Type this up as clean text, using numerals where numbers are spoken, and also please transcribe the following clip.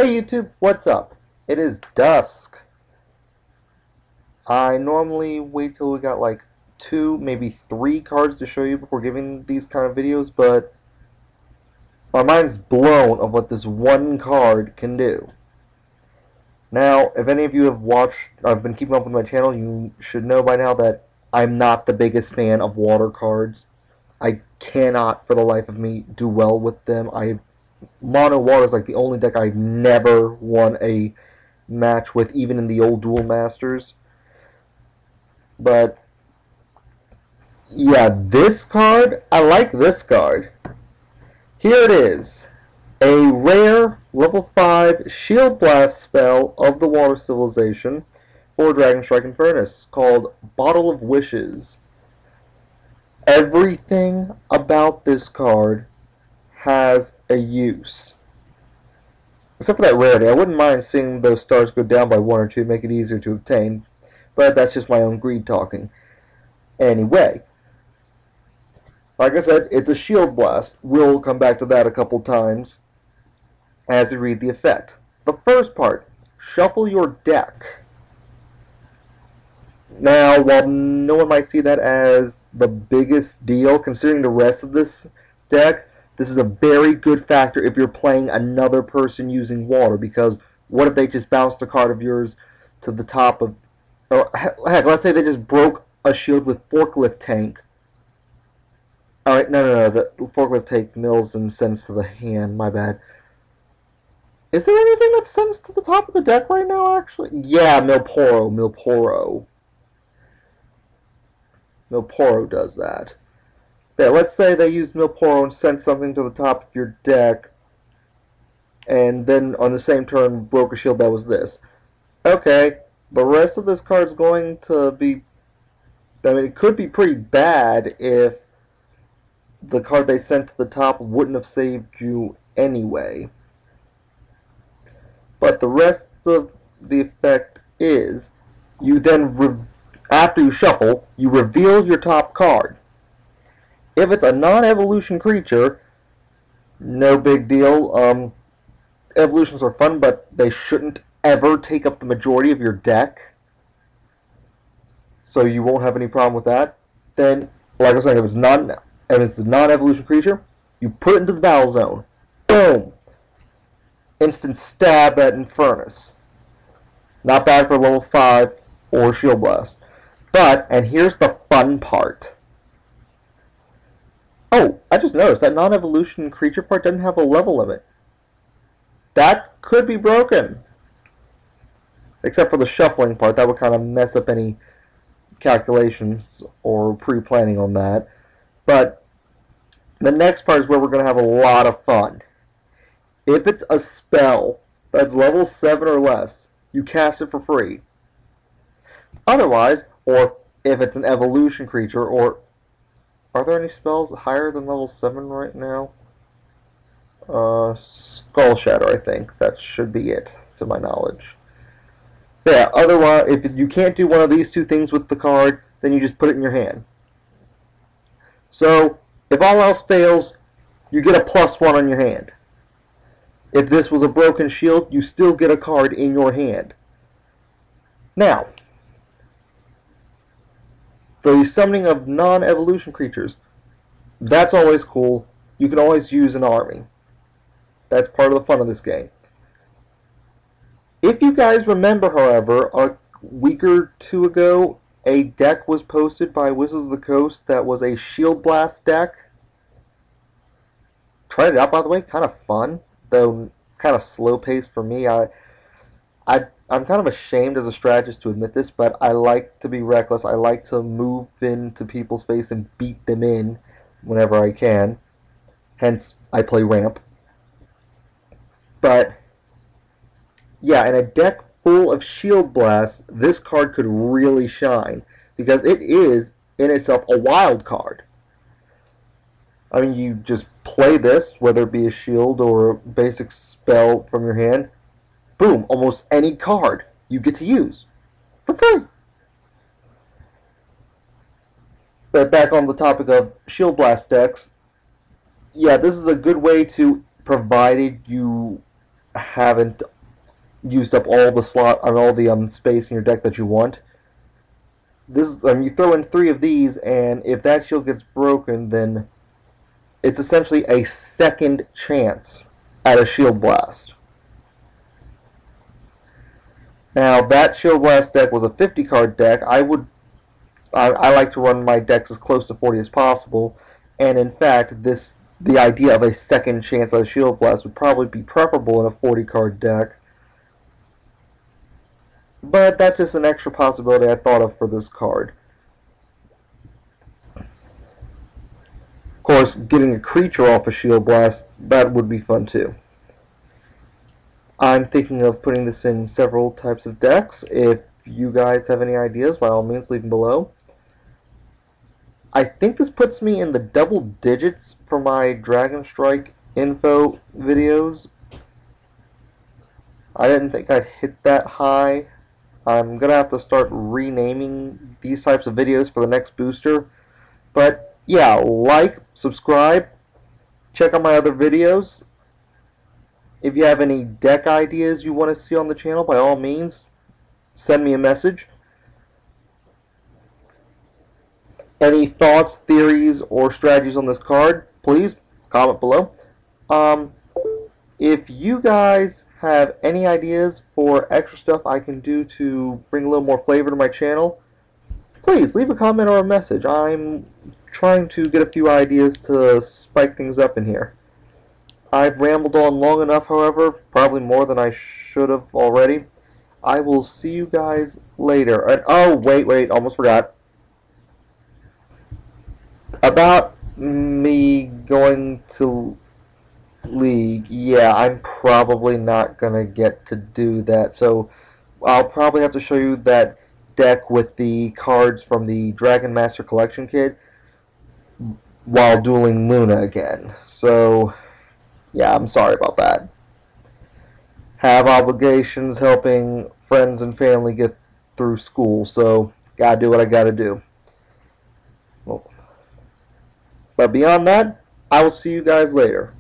Hey YouTube, what's up? It is dusk. I normally wait till we got like 2, maybe 3 cards to show you before giving these kind of videos, but my mind's blown of what this one card can do. Now, if any of you have watched, I've been keeping up with my channel, you should know by now that I'm not the biggest fan of water cards. I cannot, for the life of me, do well with them. Mono water is like the only deck I've never won a match with, even in the old Duel Masters. But yeah, this card, I like this card. Here it is. A rare level 5 Shield Blast spell of the Water Civilization for Dragonstrike Infernus called Bottle of Wishes. Everything about this card has a use. Except for that rarity. I wouldn't mind seeing those stars go down by 1 or 2, make it easier to obtain. But that's just my own greed talking. Anyway, like I said, it's a shield blast. We'll come back to that a couple times as we read the effect. The first part, shuffle your deck. Now, while no one might see that as the biggest deal, considering the rest of this deck, this is a very good factor if you're playing another person using water, because what if they just bounced a card of yours to the top of, or heck, let's say they just broke a shield with forklift tank. Alright, no, the forklift tank mills and sends to the hand, my bad. Is there anything that sends to the top of the deck right now, actually? Yeah, Milporo does that. Yeah, let's say they used Milporo and sent something to the top of your deck, and then on the same turn broke a shield that was this. Okay, the rest of this card's going to be, I mean, it could be pretty bad if the card they sent to the top wouldn't have saved you anyway. But the rest of the effect is, you then, after you shuffle, you reveal your top card. If it's a non-evolution creature, no big deal. Evolutions are fun, but they shouldn't ever take up the majority of your deck. So you won't have any problem with that. Then, like I was saying, if it's a non-evolution creature, you put it into the battle zone. Boom! Instant stab at Infernus. Not bad for level 5 or Shield Blast. But, and here's the fun part. Oh, I just noticed that non-evolution creature part doesn't have a level limit. That could be broken. Except for the shuffling part, that would kind of mess up any calculations or pre-planning on that. But the next part is where we're going to have a lot of fun. If it's a spell that's level 7 or less, you cast it for free. Otherwise, or if it's an evolution creature, or are there any spells higher than level 7 right now? Skull Shatter, I think. That should be it, to my knowledge. Yeah, otherwise, if you can't do one of these two things with the card, then you just put it in your hand. So, if all else fails, you get a +1 on your hand. If this was a broken shield, you still get a card in your hand. Now, the summoning of non-evolution creatures, that's always cool. You can always use an army. That's part of the fun of this game. If you guys remember, however, a week or 2 ago, a deck was posted by Wizards of the Coast that was a Shield Blast deck. Tried it out, by the way. Kind of fun, though kind of slow-paced for me. I'm kind of ashamed as a strategist to admit this, but I like to be reckless. I like to move into people's face and beat them in whenever I can. Hence, I play ramp. But, yeah, in a deck full of Shield Blast, this card could really shine, because it is, in itself, a wild card. I mean, you just play this, whether it be a shield or a basic spell from your hand, boom, almost any card you get to use for free. But back on the topic of Shield Blast decks, yeah, this is a good way to, provided you haven't used up all the slot on all the space in your deck that you want. This you throw in 3 of these, and if that shield gets broken, then it's essentially a second chance at a shield blast. Now that shield blast deck was a 50 card deck. I like to run my decks as close to 40 as possible, and in fact, the idea of a second chance at a shield blast would probably be preferable in a 40 card deck. But that's just an extra possibility I thought of for this card. Of course, getting a creature off a shield blast, that would be fun too. I'm thinking of putting this in several types of decks. If you guys have any ideas, by all means leave them below. I think this puts me in the double digits for my Dragonstrike info videos. I didn't think I'd hit that high. I'm going to have to start renaming these types of videos for the next booster. But yeah, like, subscribe, check out my other videos. If you have any deck ideas you want to see on the channel, by all means, send me a message. Any thoughts, theories, or strategies on this card, please comment below. If you guys have any ideas for extra stuff I can do to bring a little more flavor to my channel, please leave a comment or a message. I'm trying to get a few ideas to spike things up in here. I've rambled on long enough, however, probably more than I should have already. I will see you guys later. And oh, wait, almost forgot. About me going to League, yeah, I'm probably not going to get to do that. So I'll probably have to show you that deck with the cards from the Dragon Master Collection kit while dueling Luna again. So yeah, I'm sorry about that. Have obligations helping friends and family get through school, so gotta do what I gotta do. Well, but beyond that, I will see you guys later.